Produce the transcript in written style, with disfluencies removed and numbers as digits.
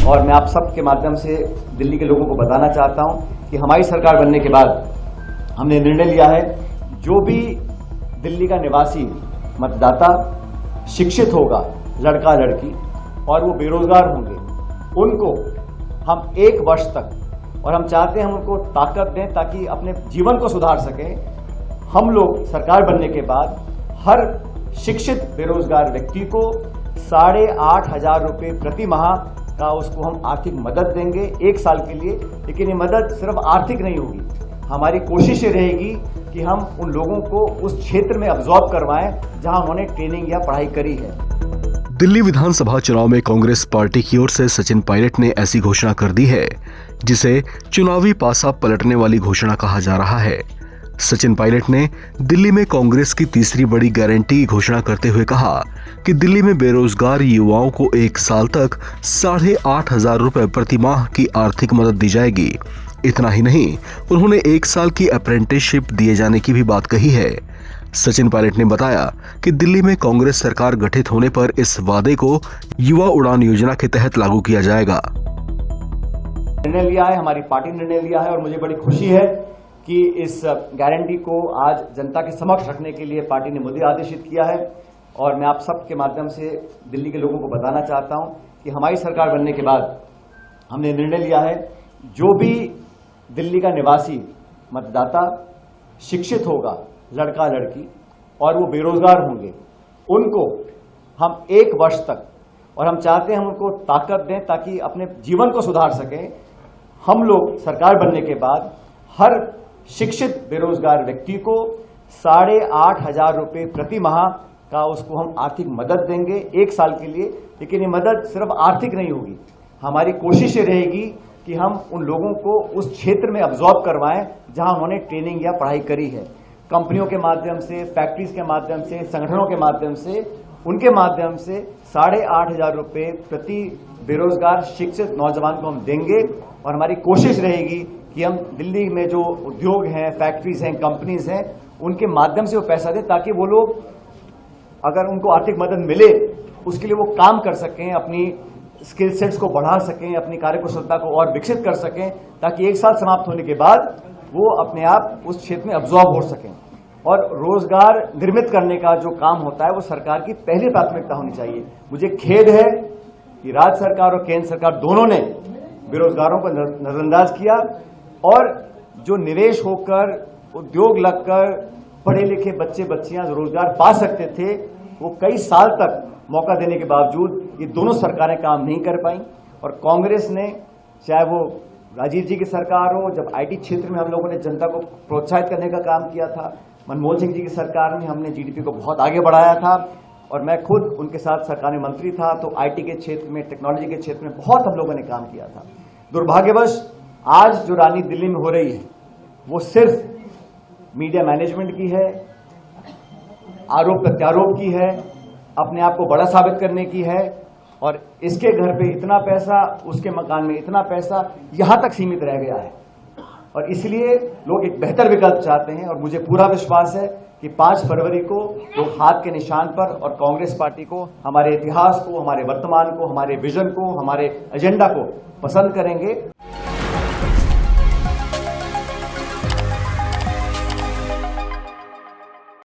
और मैं आप सबके माध्यम से दिल्ली के लोगों को बताना चाहता हूं कि हमारी सरकार बनने के बाद हमने निर्णय लिया है, जो भी दिल्ली का निवासी मतदाता शिक्षित होगा, लड़का लड़की, और वो बेरोजगार होंगे, उनको हम 1 वर्ष तक, और हम चाहते हैं हम उनको ताकत दें ताकि अपने जीवन को सुधार सकें। हम लोग सरकार बनने के बाद हर शिक्षित बेरोजगार व्यक्ति को 8,500 रुपये प्रति माह का उसको हम आर्थिक मदद देंगे 1 साल के लिए। लेकिन ये मदद सिर्फ आर्थिक नहीं होगी, हमारी कोशिश ये रहेगी कि हम उन लोगों को उस क्षेत्र में अब्जॉर्ब करवाएं जहां उन्होंने ट्रेनिंग या पढ़ाई करी है। दिल्ली विधानसभा चुनाव में कांग्रेस पार्टी की ओर से सचिन पायलट ने ऐसी घोषणा कर दी है जिसे चुनावी पासा पलटने वाली घोषणा कहा जा रहा है। सचिन पायलट ने दिल्ली में कांग्रेस की तीसरी बड़ी गारंटी की घोषणा करते हुए कहा कि दिल्ली में बेरोजगार युवाओं को 1 साल तक 8,500 रुपए प्रति माह की आर्थिक मदद दी जाएगी। इतना ही नहीं, उन्होंने 1 साल की अप्रेंटिसशिप दिए जाने की भी बात कही है। सचिन पायलट ने बताया कि दिल्ली में कांग्रेस सरकार गठित होने पर इस वादे को युवा उड़ान योजना के तहत लागू किया जाएगा। निर्णय लिया है, हमारी पार्टी ने निर्णय लिया है और मुझे बड़ी खुशी है कि इस गारंटी को आज जनता के समक्ष रखने के लिए पार्टी ने मुझे आदेशित किया है। और मैं आप सबके माध्यम से दिल्ली के लोगों को बताना चाहता हूं कि हमारी सरकार बनने के बाद हमने निर्णय लिया है, जो भी दिल्ली का निवासी मतदाता शिक्षित होगा, लड़का लड़की, और वो बेरोजगार होंगे, उनको हम 1 वर्ष तक, और हम चाहते हैं हम उनको ताकत दें ताकि अपने जीवन को सुधार सकें। हम लोग सरकार बनने के बाद हर शिक्षित बेरोजगार व्यक्ति को 8,500 रुपये प्रति माह का उसको हम आर्थिक मदद देंगे 1 साल के लिए। लेकिन ये मदद सिर्फ आर्थिक नहीं होगी, हमारी कोशिश ये रहेगी कि हम उन लोगों को उस क्षेत्र में अब्जॉर्ब करवाएं जहां उन्होंने ट्रेनिंग या पढ़ाई करी है। कंपनियों के माध्यम से, फैक्ट्रीज के माध्यम से, संगठनों के माध्यम से, उनके माध्यम से 8,500 रुपये प्रति बेरोजगार शिक्षित नौजवान को हम देंगे। और हमारी कोशिश रहेगी कि हम दिल्ली में जो उद्योग हैं, फैक्ट्रीज हैं, कंपनीज हैं, उनके माध्यम से वो पैसा दें ताकि वो लोग, अगर उनको आर्थिक मदद मिले, उसके लिए वो काम कर सकें, अपनी स्किल सेट्स को बढ़ा सकें, अपनी कार्यकुशलता को और विकसित कर सकें, ताकि 1 साल समाप्त होने के बाद वो अपने आप उस क्षेत्र में अब्जॉर्ब हो सकें। और रोजगार निर्मित करने का जो काम होता है वो सरकार की पहली प्राथमिकता होनी चाहिए। मुझे खेद है कि राज्य सरकार और केंद्र सरकार दोनों ने बेरोजगारों को नजरअंदाज किया, और जो निवेश होकर, उद्योग लगकर पढ़े लिखे बच्चे बच्चियां रोजगार पा सकते थे, वो कई साल तक मौका देने के बावजूद ये दोनों सरकारें काम नहीं कर पाई। और कांग्रेस ने, चाहे वो राजीव जी की सरकार हो, जब आईटी क्षेत्र में हम लोगों ने जनता को प्रोत्साहित करने का काम किया था, मनमोहन सिंह जी की सरकार में हमने जीडीपी को बहुत आगे बढ़ाया था, और मैं खुद उनके साथ सरकार में मंत्री था, तो आईटी के क्षेत्र में, टेक्नोलॉजी के क्षेत्र में बहुत हम लोगों ने काम किया था। दुर्भाग्यवश आज जो राजनीति दिल्ली में हो रही है वो सिर्फ मीडिया मैनेजमेंट की है, आरोप प्रत्यारोप की है, अपने आप को बड़ा साबित करने की है, और इसके घर पे इतना पैसा, उसके मकान में इतना पैसा, यहां तक सीमित रह गया है। और इसलिए लोग एक बेहतर विकल्प चाहते हैं, और मुझे पूरा विश्वास है कि 5 फरवरी को लोग हाथ के निशान पर और कांग्रेस पार्टी को, हमारे इतिहास को, हमारे वर्तमान को, हमारे विजन को, हमारे एजेंडा को पसंद करेंगे।